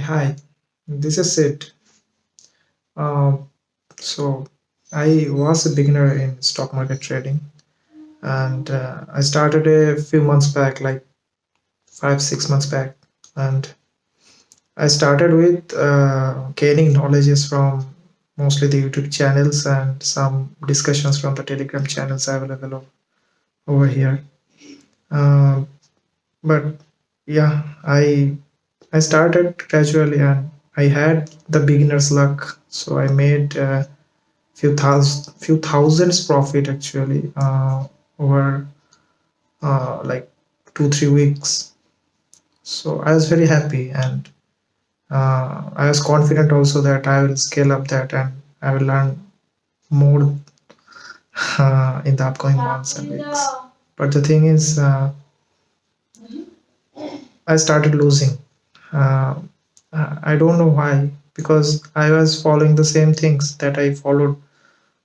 Hi, this is Sid. Um, so, I was a beginner in stock market trading, and I started a few months back, like 5, 6 months back. And I started with gaining knowledges from mostly the YouTube channels and some discussions from the Telegram channels available over here. Um, but yeah, I started gradually, and I had the beginner's luck. So I made few thousands profit actually over like 2, 3 weeks. So I was very happy, and I was confident also that I will scale up that and I will learn more in the upcoming months and weeks. But the thing is, I started losing. uh, I don't know why, because I was following the same things that I followed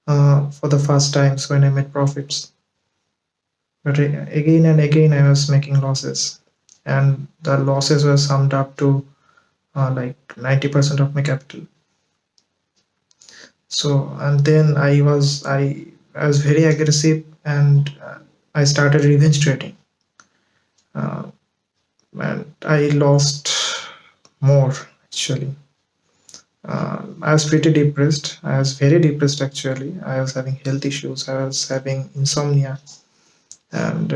for the first times when I made profits. But again and again, I was making losses, and the losses were summed up to like 90% of my capital. So, and then I was very aggressive, and I started revenge trading, uh, and I lost more actually. I was pretty depressed. I was very depressed actually. I was having health issues. I was having insomnia, and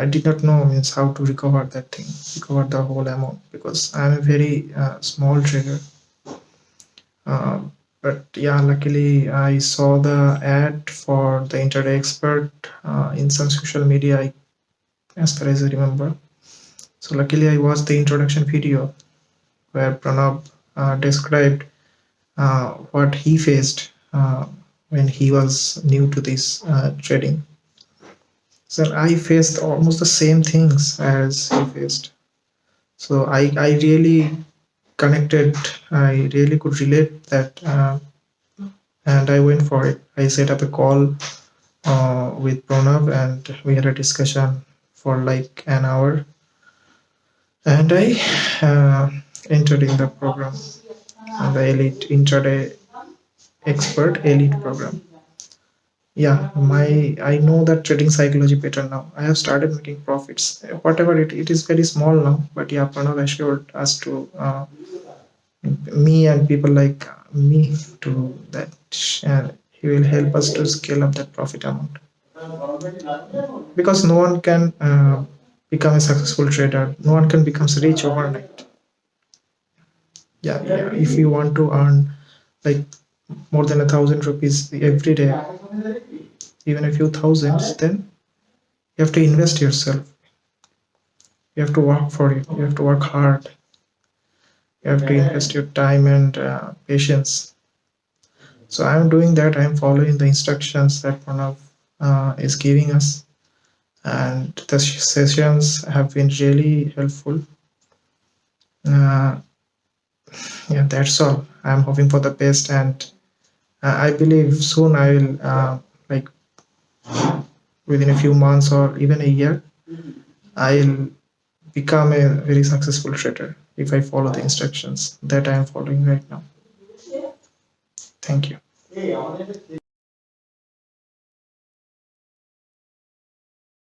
I did not know means how to recover that thing, recover the whole amount, because I'm a very small trader. Uh, but yeah, luckily I saw the ad for the Intraday Expert in some social media, as far as I remember. So luckily I watched the introduction video where Pranav described what he faced when he was new to this trading. So I faced almost the same things as he faced. So I really connected. I really could relate that, and I went for it. I set up a call with Pranav, and we had a discussion for like an hour, and I uh, entered in the program, the Elite Intraday Expert Elite program. Yeah, my I know that trading psychology better now. I have started making profits. Whatever it is very small now, but yeah, Pranav assured us to me and people like me to that he will help us to scale up that profit amount, because no one can become a successful trader. No one can become rich overnight. Yeah, if you want to earn like more than 1,000 rupees every day, even a few thousands, then you have to invest yourself. You have to work for it. You have to work hard. You have to invest your time and patience. So I'm doing that. I'm following the instructions that Pranav is giving us, and the sessions have been really helpful. Uh, yeah, that's all. I'm hoping for the best, and I believe soon I will, like within a few months or even a year, I'll become a very successful trader if I follow the instructions that I am following right now. Thank you.